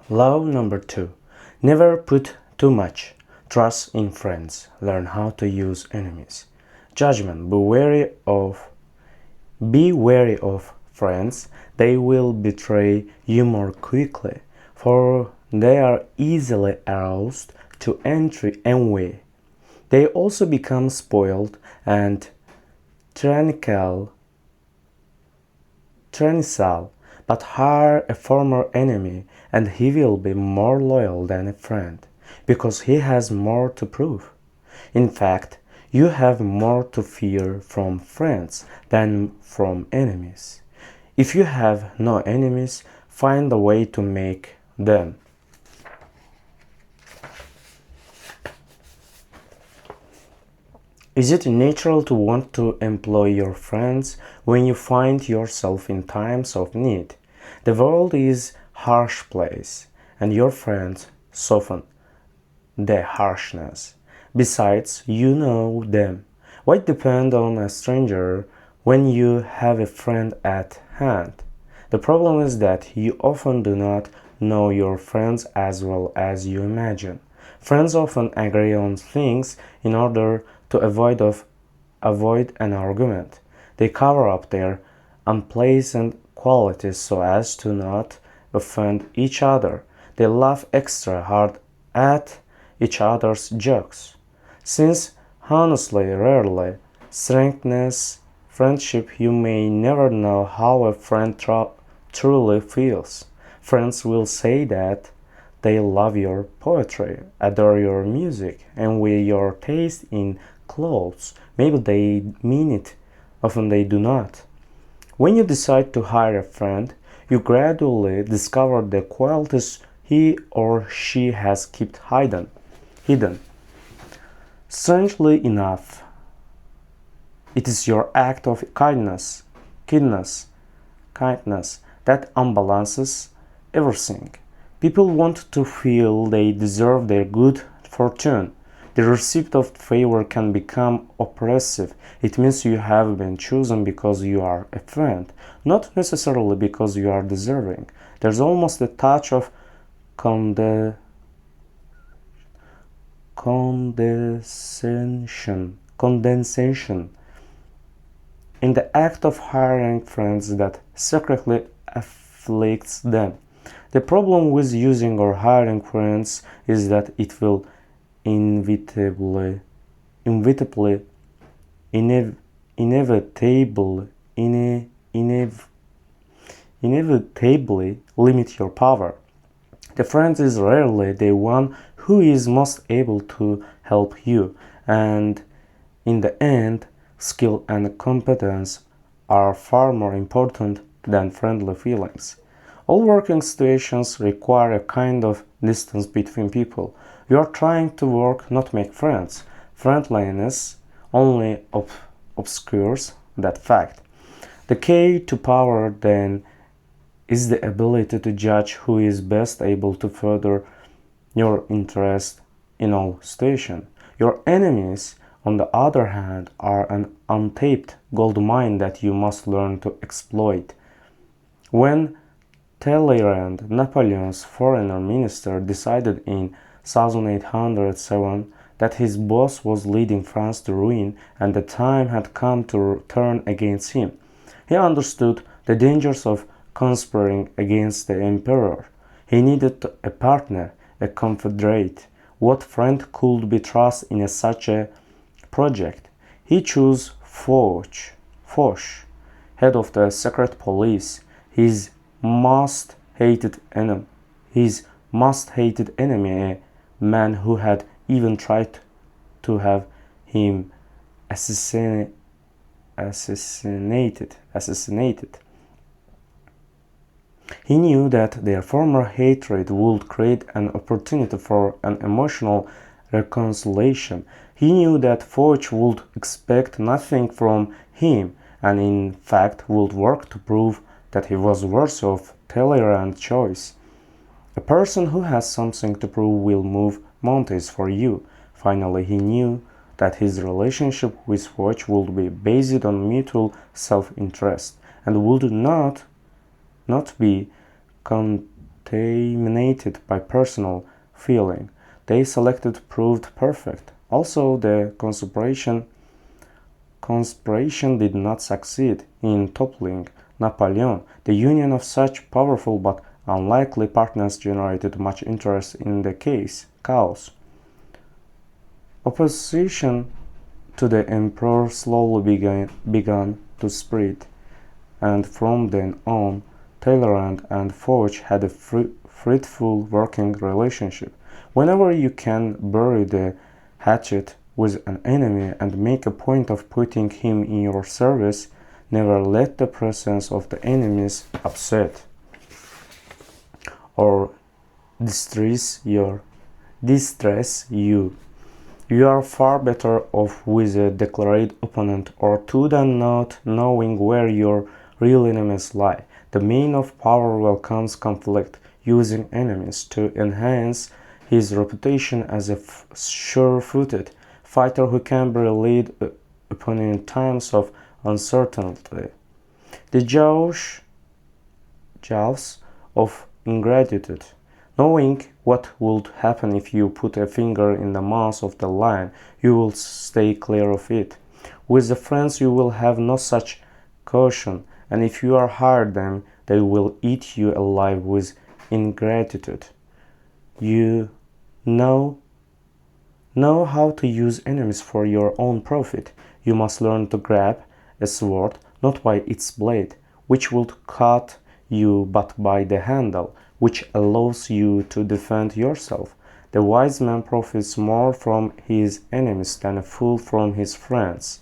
Law number 2. Never put too much trust in friends. Learn how to use enemies. Judgment. Be wary of friends. They will betray you more quickly, for they are easily aroused to envy. They also become spoiled and tyrannical, but hire a former enemy and he will be more loyal than a friend, because he has more to prove. In fact, you have more to fear from friends than from enemies. If you have no enemies, find a way to make them. Is it natural to want to employ your friends when you find yourself in times of need? The world is a harsh place, and your friends soften the harshness. Besides, you know them. Why depend on a stranger when you have a friend at hand? The problem is that you often do not know your friends as well as you imagine. Friends often agree on things in order to avoid an argument. They cover up their unpleasant qualities so as to not offend each other. They laugh extra hard at each other's jokes. Since honestly rarely strengthens friendship, you may never know how a friend truly feels. Friends will say that they love your poetry, adore your music, envy your taste in clothes. Maybe they mean it, often they do not. When you decide to hire a friend, you gradually discover the qualities he or she has kept hidden. Strangely enough, it is your act of kindness that unbalances everything. People want to feel they deserve their good fortune. The receipt of favor can become oppressive. It means you have been chosen because you are a friend, not necessarily because you are deserving. There's almost a touch of condescension in the act of hiring friends that secretly afflicts them. The problem with using or hiring friends is that it will inevitably limit your power. The friend is rarely the one who is most able to help you, and in the end, skill and competence are far more important than friendly feelings. All working situations require a kind of distance between people. You are trying to work, not make friends. Friendliness only obscures that fact. The key to power, then, is the ability to judge who is best able to further your interest in all situations. Your enemies, on the other hand, are an untapped gold mine that you must learn to exploit. When Talleyrand, Napoleon's foreign minister, decided in 1807 that his boss was leading France to ruin and the time had come to turn against him, he understood the dangers of conspiring against the emperor. He needed a partner, a confederate. What friend could be trusted in such a project? He chose Foch, head of the secret police, his most hated enemy, a man who had even tried to have him assassinated. He knew that their former hatred would create an opportunity for an emotional reconciliation. He knew that Foch would expect nothing from him and in fact would work to prove that he was worthy of Talleyrand's choice. A person who has something to prove will move mountains for you. Finally, he knew that his relationship with Foch would be based on mutual self-interest and would not be contaminated by personal feeling. They selected proved perfect. Also, the conspiration did not succeed in toppling Napoleon. The union of such powerful but unlikely partners generated much interest in the cause. Opposition to the emperor slowly began to spread, and from then on, Talleyrand and Foch had a fruitful working relationship. Whenever you can bury the hatchet with an enemy and make a point of putting him in your service, never let the presence of the enemies upset or distress you. You are far better off with a declared opponent or two than not knowing where your real enemies lie. The man of power welcomes conflict, using enemies to enhance his reputation as a sure-footed fighter who can be relied upon in times of uncertainty. The jaws of ingratitude. Knowing what would happen if you put a finger in the mouth of the lion, you will stay clear of it. With the friends you will have no such caution, and if you hire them, they will eat you alive with ingratitude. You know how to use enemies for your own profit. You must learn to grab a sword not by its blade, which would cut you, but by the handle, which allows you to defend yourself. The wise man profits more from his enemies than a fool from his friends.